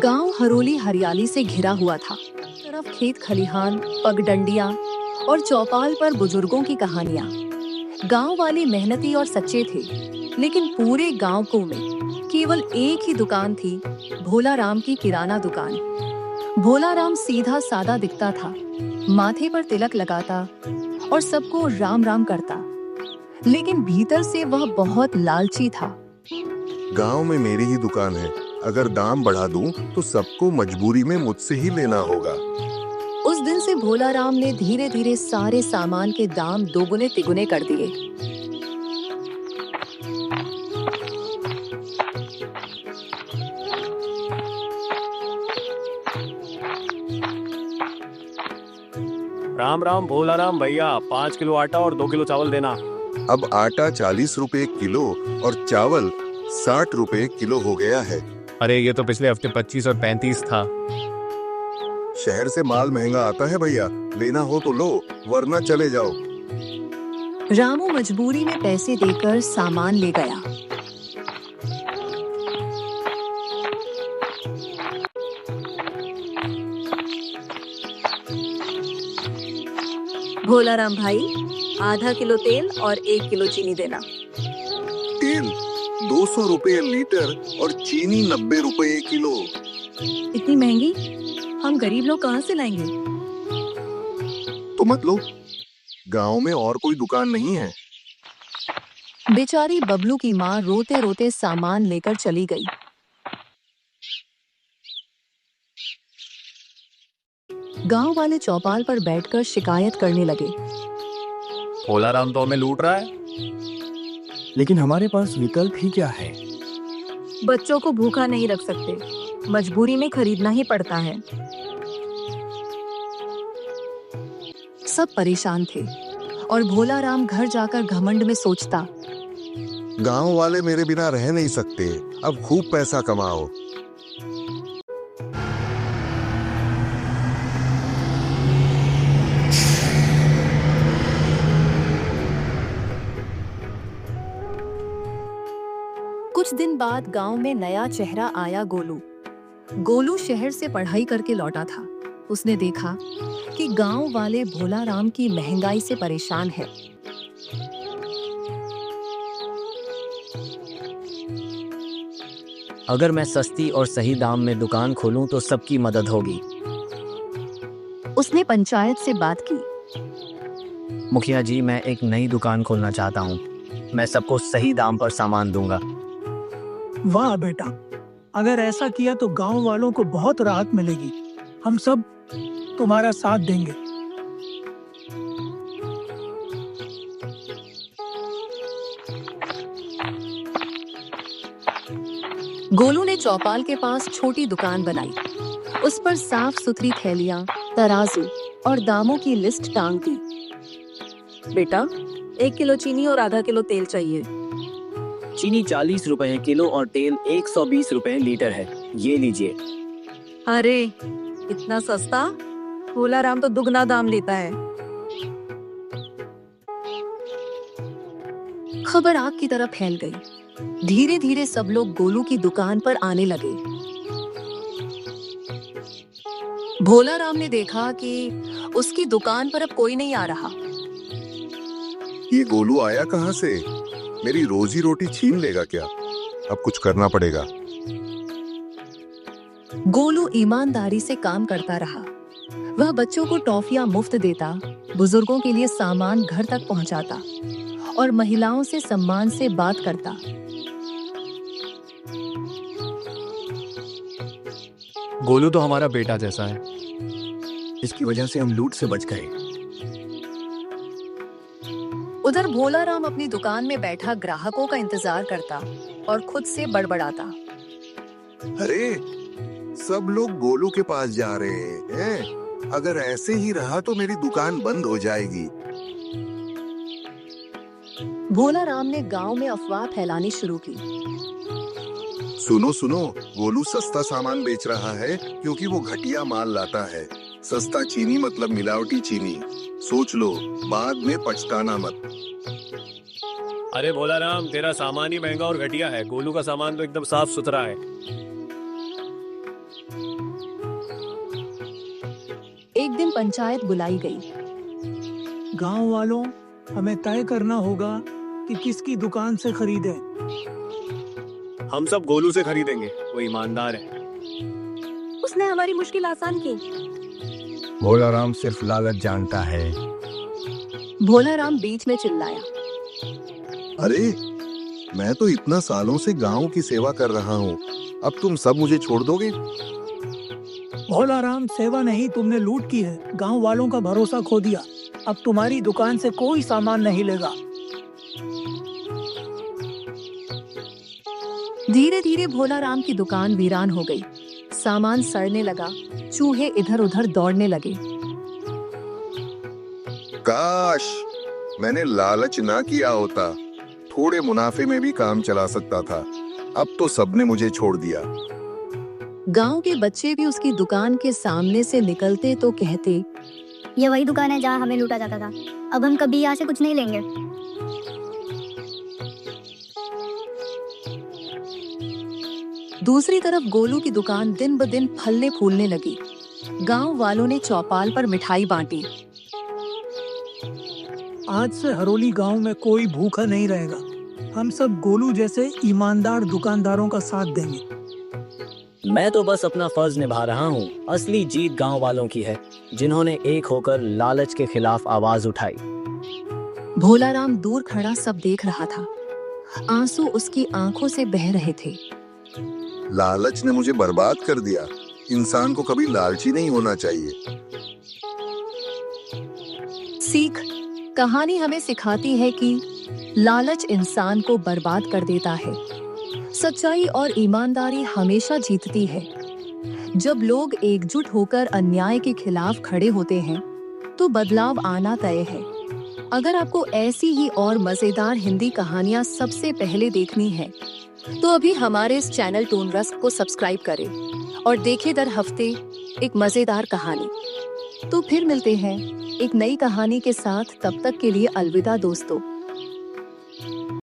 गांव हरोली हरियाली से घिरा हुआ था। तरफ खेत खलिहान, पगडंडियां और चौपाल पर बुजुर्गों की कहानियां। गांव वाले मेहनती और सच्चे थे, लेकिन पूरे गांव को में केवल एक ही दुकान थी, भोला राम की किराना दुकान। भोला राम सीधा सादा दिखता था, माथे पर तिलक लगाता और सबको राम राम करता, लेकिन भीतर से वह बहुत लालची था। गांव में मेरी ही दुकान है, अगर दाम बढ़ा दूं तो सबको मजबूरी में मुझसे ही लेना होगा। उस दिन से भोला राम ने धीरे धीरे सारे सामान के दाम दोगुने तिगुने कर दिए। राम राम भोला राम भैया, 5 किलो आटा और 2 किलो चावल देना। अब आटा 40 रुपए किलो और चावल 60 रुपए किलो हो गया है। अरे ये तो पिछले हफ्ते 25 और 35 था। शहर से माल महंगा आता है भैया, लेना हो तो लो वरना चले जाओ। रामू मजबूरी में पैसे देकर सामान ले गया। भोला राम भाई, आधा किलो तेल और 1 किलो चीनी देना। तेल 200 रुपए लीटर और चीनी 90 रुपए किलो। इतनी महंगी हम गरीब लोग कहाँ से लाएंगे? तो मत लो, गांव में और कोई दुकान नहीं है। बेचारी बबलू की माँ रोते रोते सामान लेकर चली गई। गांव वाले चौपाल पर बैठकर शिकायत करने लगे। भोला राम तो हमें लूट रहा है। लेकिन हमारे पास विकल्प ही क्या है? बच्चों को भूखा नहीं रख सकते, मजबूरी में खरीदना ही पड़ता है। सब परेशान थे और भोला राम घर जाकर घमंड में सोचता, गांव वाले मेरे बिना रह नहीं सकते, अब खूब पैसा कमाओ। कुछ दिन बाद गांव में नया चेहरा आया। गोलू शहर से पढ़ाई करके लौटा था। उसने देखा कि गांव वाले भोला राम की महंगाई से परेशान है। अगर मैं सस्ती और सही दाम में दुकान खोलूं तो सबकी मदद होगी। उसने पंचायत से बात की। मुखिया जी, मैं एक नई दुकान खोलना चाहता हूं। मैं सबको सही दाम पर सामान दूंगा। वाह बेटा, अगर ऐसा किया तो गांव वालों को बहुत राहत मिलेगी। हम सब तुम्हारा साथ देंगे। गोलू ने चौपाल के पास छोटी दुकान बनाई। उस पर साफ सुथरी थैलियां, तराजू और दामों की लिस्ट टांग दी। बेटा, 1 किलो चीनी और आधा किलो तेल चाहिए। चीनी 40 रुपए किलो और तेल 120 रुपए लीटर है, ये लीजिए। अरे इतना सस्ता? भोला राम तो दुगना दाम लेता है। खबर आग की तरह फैल गई। धीरे धीरे सब लोग गोलू की दुकान पर आने लगे। भोला राम ने देखा कि उसकी दुकान पर अब कोई नहीं आ रहा। ये गोलू आया कहाँ से? मेरी रोजी रोटी छीन लेगा क्या? अब कुछ करना पड़ेगा। गोलू ईमानदारी से काम करता रहा। वह बच्चों को टॉफियां मुफ्त देता, बुजुर्गों के लिए सामान घर तक पहुंचाता और महिलाओं से सम्मान से बात करता। गोलू तो हमारा बेटा जैसा है। इसकी वजह से हम लूट से बच गए। उधर भोला राम अपनी दुकान में बैठा ग्राहकों का इंतजार करता और खुद से बड़बड़ाता। अरे सब लोग गोलू के पास जा रहे हैं, अगर ऐसे ही रहा तो मेरी दुकान बंद हो जाएगी। भोला राम ने गांव में अफवाह फैलानी शुरू की। सुनो सुनो, गोलू सस्ता सामान बेच रहा है क्योंकि वो घटिया माल लाता है। सस्ता चीनी मतलब मिलावटी चीनी। सोच लो, बाद में पछताना मत। अरे भोला राम, तेरा सामान ही महंगा और घटिया है। गोलू का सामान तो एकदम साफ सुथरा है। एक दिन पंचायत बुलाई गई। गांव वालों, हमें तय करना होगा कि किसकी दुकान से खरीदें। हम सब गोलू से खरीदेंगे, वो ईमानदार है। उसने हमारी मुश्किल आसान की। भोलाराम सिर्फ लालच जानता है। भोलाराम बीच में चिल्लाया। अरे, मैं तो इतना सालों से गांव की सेवा कर रहा हूँ, अब तुम सब मुझे छोड़ दोगे? भोलाराम, सेवा नहीं, तुमने लूट की है। गांव वालों का भरोसा खो दिया। अब तुम्हारी दुकान से कोई सामान नहीं लेगा। धीरे धीरे भोलाराम की दुकान वीरान हो गई। सामान सड़ने लगा, चूहे इधर उधर दौड़ने लगे। काश मैंने लालच ना किया होता, थोड़े मुनाफे में भी काम चला सकता था। अब तो सबने मुझे छोड़ दिया। गांव के बच्चे भी उसकी दुकान के सामने से निकलते तो कहते, ये वही दुकान है जहाँ हमें लूटा जाता था। अब हम कभी यहाँ से कुछ नहीं लेंगे। दूसरी तरफ गोलू की दुकान दिन ब दिन फलने फूलने लगी। गांव वालों ने चौपाल पर मिठाई बांटी। आज से हरोली गांव में कोई भूखा नहीं रहेगा। हम सब गोलू जैसे ईमानदार दुकानदारों का साथ देंगे। मैं तो बस अपना फर्ज निभा रहा हूँ। असली जीत गांव वालों की है, जिन्होंने एक होकर लालच के खिलाफ आवाज उठाई। भोलाराम दूर खड़ा सब देख रहा था। आंसू उसकी आंखों से बह रहे थे। लालच ने मुझे बर्बाद कर दिया। इंसान को कभी लालची नहीं होना चाहिए। सीख, कहानी हमें सिखाती है कि लालच इंसान को बर्बाद कर देता है। सच्चाई और ईमानदारी हमेशा जीतती है। जब लोग एकजुट होकर अन्याय के खिलाफ खड़े होते हैं, तो बदलाव आना तय है। अगर आपको ऐसी ही और मजेदार हिंदी कहानियां सबसे पहले देखनी है, तो अभी हमारे इस चैनल टून रस्क को सब्सक्राइब करें और देखें दर हफ्ते एक मजेदार कहानी। तो फिर मिलते हैं एक नई कहानी के साथ। तब तक के लिए अलविदा दोस्तों।